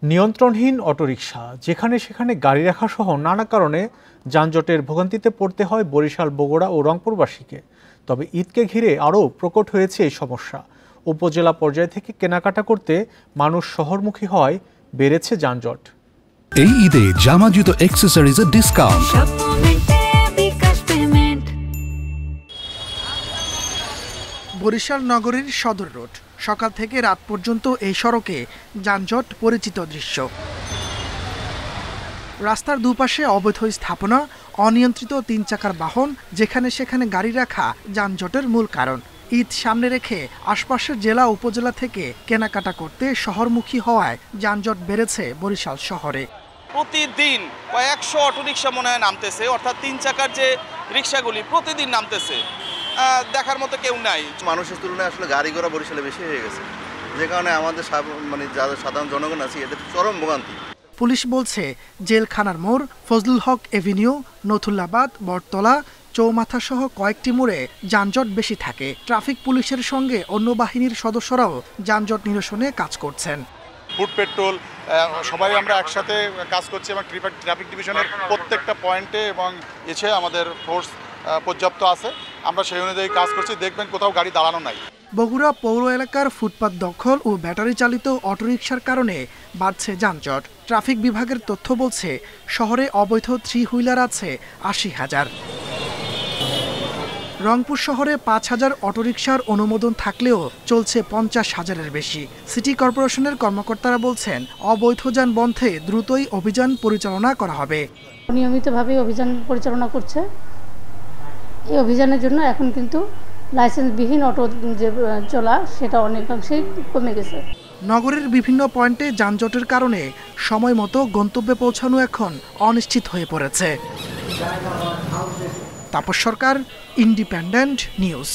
নিয়ন্ত্রণহীন autorickshaw, যেখানে সেখানে গাড়ি রাখা সহ নানা কারণে যানজটের ভোগান্তিতে পড়তে হয় বরিশাল, বগুড়া ও রংপুরবাসীকে। তবে ঈদকে ঘিরে আরও প্রকট হয়েছে এই সমস্যা। উপজেলা পর্যায় থেকে কেনাকাটা করতে মানুষ শহরমুখী হওয়ায় বেড়েছে যানজট। এই ঈদে জামা জুতো অ্যাক্সেসরিজের ডিসকাউন্ট। বরিশাল নগরীর সদর রোড, সকাল থেকে রাত পর্যন্ত এই সড়কে যানজট পরিচিত দৃশ্য। রাস্তার দুপাশে অবৈধ স্থাপনা, অনিয়ন্ত্রিত 3 চাকার বাহন, যেখানে সেখানে গাড়ি রাখা যানজটের মূল কারণ। ঈদ সামনে রেখে আশপাশের জেলা উপজেলা থেকে কেনাকাটা করতে শহরমুখী হওয়ায় যানজট বেড়েছে বরিশাল শহরে। প্রতিদিন কয়েকশো অটোরিকশা মনে হয় নামতেছে, অর্থাৎ 3 চাকার যে রিক্সাগুলি প্রতিদিন নামতেছে। দেখার মতো কেউ নাই। মানুষের তুলনায় আসলে গাড়ি ঘোড়া বরিশালে বেশি হয়ে গেছে, যে কারণে আমাদের যারা সাধারণ জনগণ আছে এদের চরম ভোগান্তি। পুলিশ বলছে জেলখানার মোড়, ফজলুল হক এভিনিউ, নথুল্লাবাদ, বটতলা, চৌমাথা সহ কয়েকটি মোড়ে যানজট বেশি থাকে। ট্রাফিক পুলিশের সঙ্গে অন্য বাহিনীর সদস্যরাও যানজট নিরসনে কাজ করছেন। ফুড পেট্রোল সবাই আমরা একসাথে কাজ করছি এবং ট্রাফিক ডিভিশনের প্রত্যেকটা পয়েন্টে এবং এসে আমাদের ফোর্স পর্যাপ্ত আছে। আমরা সেই অনুযায়ী কাজ করছি, দেখবেন কোথাও গাড়ি দাঁড়ানো নাই। বগুড়া পৌর এলাকার ফুটপাত দখল ও ব্যাটারি চালিত অটোরিকশার কারণে বাড়ছে যানজট। ট্রাফিক বিভাগের তথ্য বলছে শহরে অবৈধ 3 হুইলার আছে 80,000। রংপুর শহরে 5,000 অটোরিকশার অনুমোদন থাকলেও চলছে 50,000-এর বেশি। সিটি কর্পোরেশনের কর্মকর্তারা বলছেন অবৈধ যান বন্ধে দ্রুতই অভিযান পরিচালনা করা হবে। নিয়মিতভাবে অভিযান পরিচালনা করছে। এই অভিযানের জন্য এখন কিন্তু লাইসেন্সবিহীন অটো যে চলা সেটা অনেকাংশেই কমে গেছে। নগরের বিভিন্ন পয়েন্টে যানজটের কারণে সময় মতো গন্তব্যে পৌঁছানো এখন অনিশ্চিত হয়ে পড়েছে। তাপস সরকার, ইন্ডিপেন্ডেন্ট নিউজ।